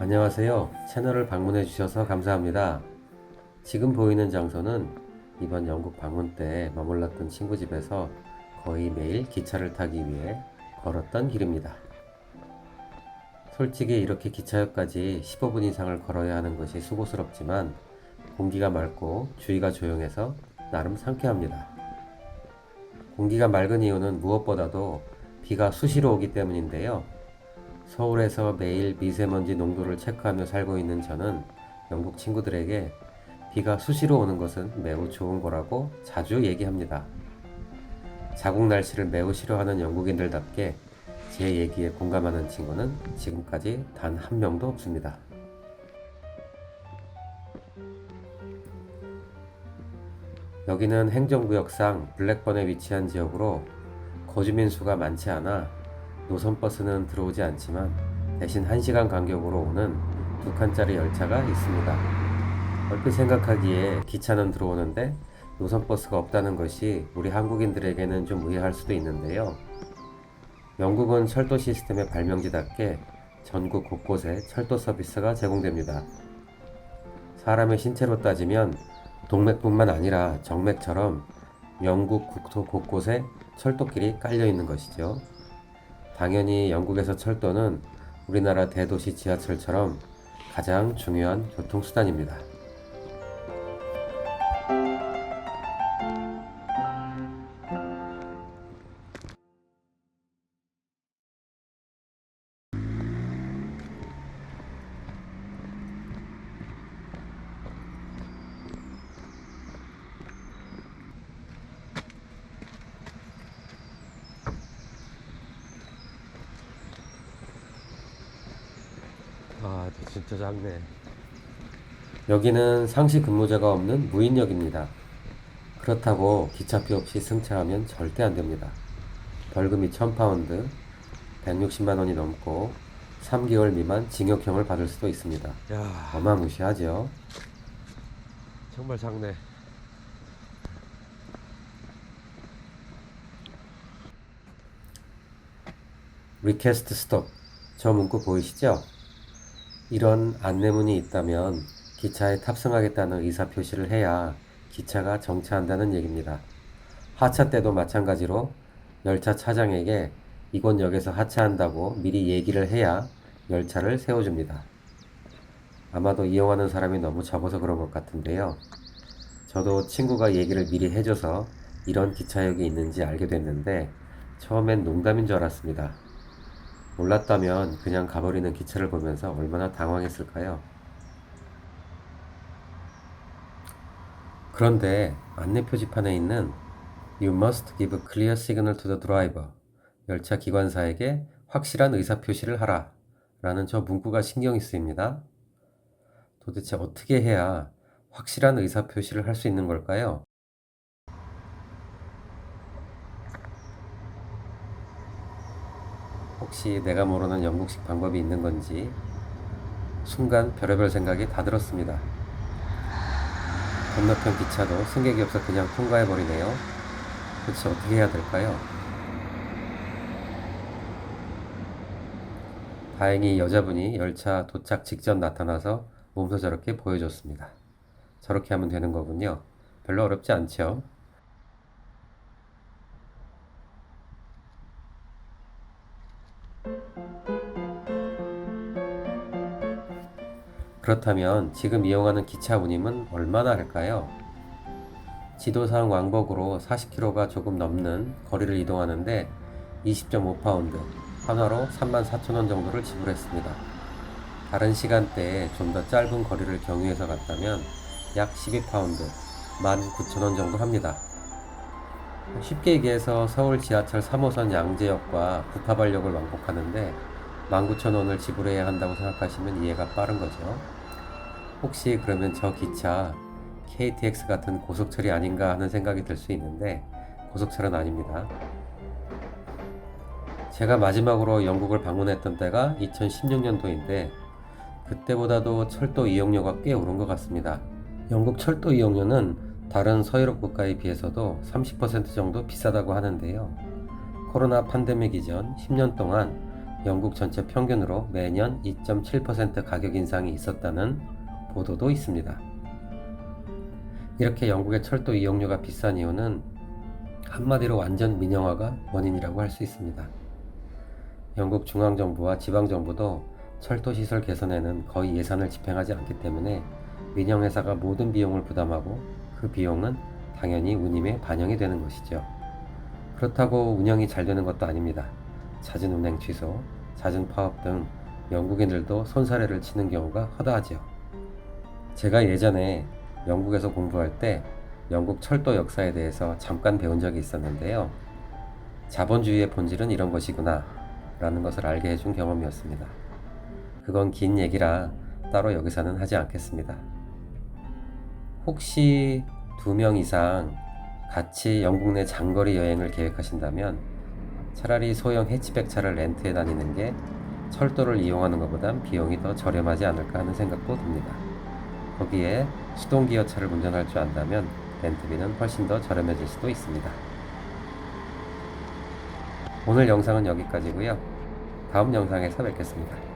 안녕하세요. 채널을 방문해 주셔서 감사합니다. 지금 보이는 장소는 이번 영국 방문 때 머물렀던 친구 집에서 거의 매일 기차를 타기 위해 걸었던 길입니다. 솔직히 이렇게 기차역까지 15분 이상을 걸어야 하는 것이 수고스럽지만 공기가 맑고 주위가 조용해서 나름 상쾌합니다. 공기가 맑은 이유는 무엇보다도 비가 수시로 오기 때문인데요. 서울에서 매일 미세먼지 농도를 체크하며 살고 있는 저는 영국 친구들에게 비가 수시로 오는 것은 매우 좋은 거라고 자주 얘기합니다. 자국 날씨를 매우 싫어하는 영국인들답게 제 얘기에 공감하는 친구는 지금까지 단 한 명도 없습니다. 여기는 행정구역상 블랙번에 위치한 지역으로 거주민 수가 많지 않아 노선버스는 들어오지 않지만 대신 1시간 간격으로 오는 2칸짜리 열차가 있습니다. 얼핏 생각하기에 기차는 들어오는데 노선버스가 없다는 것이 우리 한국인들에게는 좀 의아할 수도 있는데요. 영국은 철도 시스템의 발명지답게 전국 곳곳에 철도 서비스가 제공됩니다. 사람의 신체로 따지면 동맥뿐만 아니라 정맥처럼 영국 국토 곳곳에 철도길이 깔려 있는 것이죠. 당연히 영국에서 철도는 우리나라 대도시 지하철처럼 가장 중요한 교통수단입니다. 아, 진짜 작네. 여기는 상시 근무자가 없는 무인역입니다. 그렇다고 기차표 없이 승차하면 절대 안 됩니다. 벌금이 1000파운드, 160만 원이 넘고 3개월 미만 징역형을 받을 수도 있습니다. 야, 어마무시하죠? 정말 작네. 리퀘스트 스톱. 저 문구 보이시죠? 이런 안내문이 있다면 기차에 탑승하겠다는 의사표시를 해야 기차가 정차한다는 얘기입니다. 하차 때도 마찬가지로 열차 차장에게 이곳 역에서 하차한다고 미리 얘기를 해야 열차를 세워줍니다. 아마도 이용하는 사람이 너무 적어서 그런 것 같은데요. 저도 친구가 얘기를 미리 해줘서 이런 기차역이 있는지 알게 됐는데 처음엔 농담인 줄 알았습니다. 몰랐다면 그냥 가버리는 기차를 보면서 얼마나 당황했을까요? 그런데 안내 표지판에 있는 You must give clear signal to the driver. 열차 기관사에게 확실한 의사표시를 하라. 라는 저 문구가 신경이 쓰입니다. 도대체 어떻게 해야 확실한 의사표시를 할 수 있는 걸까요? 혹시 내가 모르는 영국식 방법이 있는 건지 순간 별의별 생각이 다 들었습니다. 건너편 기차도 승객이 없어 그냥 통과해버리네요. 도대체 어떻게 해야 될까요? 다행히 여자분이 열차 도착 직전 나타나서 몸소 저렇게 보여줬습니다. 저렇게 하면 되는 거군요. 별로 어렵지 않죠? 그렇다면 지금 이용하는 기차 운임은 얼마나 할까요? 지도상 왕복으로 40km가 조금 넘는 거리를 이동하는데 20.5파운드, 한화로 34,000원 정도를 지불했습니다. 다른 시간대에 좀 더 짧은 거리를 경유해서 갔다면 약 12파운드, 19,000원 정도 합니다. 쉽게 얘기해서 서울 지하철 3호선 양재역과 구파발역을 왕복하는데 19,000원을 지불해야 한다고 생각하시면 이해가 빠른 거죠. 혹시 그러면 저 기차 KTX 같은 고속철이 아닌가 하는 생각이 들 수 있는데 고속철은 아닙니다. 제가 마지막으로 영국을 방문했던 때가 2016년도인데 그때보다도 철도 이용료가 꽤 오른 것 같습니다. 영국 철도 이용료는 다른 서유럽 국가에 비해서도 30% 정도 비싸다고 하는데요. 코로나 팬데믹 이전 10년 동안 영국 전체 평균으로 매년 2.7% 가격 인상이 있었다는 보도도 있습니다. 이렇게 영국의 철도 이용료가 비싼 이유는 한마디로 완전 민영화가 원인이라고 할 수 있습니다. 영국 중앙정부와 지방정부도 철도 시설 개선에는 거의 예산을 집행하지 않기 때문에 민영회사가 모든 비용을 부담하고 그 비용은 당연히 운임에 반영이 되는 것이죠. 그렇다고 운영이 잘 되는 것도 아닙니다. 잦은 운행 취소, 잦은 파업 등 영국인들도 손사래를 치는 경우가 허다하지요. 제가 예전에 영국에서 공부할 때 영국 철도 역사에 대해서 잠깐 배운 적이 있었는데요. 자본주의의 본질은 이런 것이구나 라는 것을 알게 해준 경험이었습니다. 그건 긴 얘기라 따로 여기서는 하지 않겠습니다. 혹시 2명 이상 같이 영국 내 장거리 여행을 계획하신다면 차라리 소형 해치백 차를 렌트해 다니는 게 철도를 이용하는 것보단 비용이 더 저렴하지 않을까 하는 생각도 듭니다. 거기에 수동기어차를 운전할 줄 안다면 렌트비는 훨씬 더 저렴해질 수도 있습니다. 오늘 영상은 여기까지고요. 다음 영상에서 뵙겠습니다.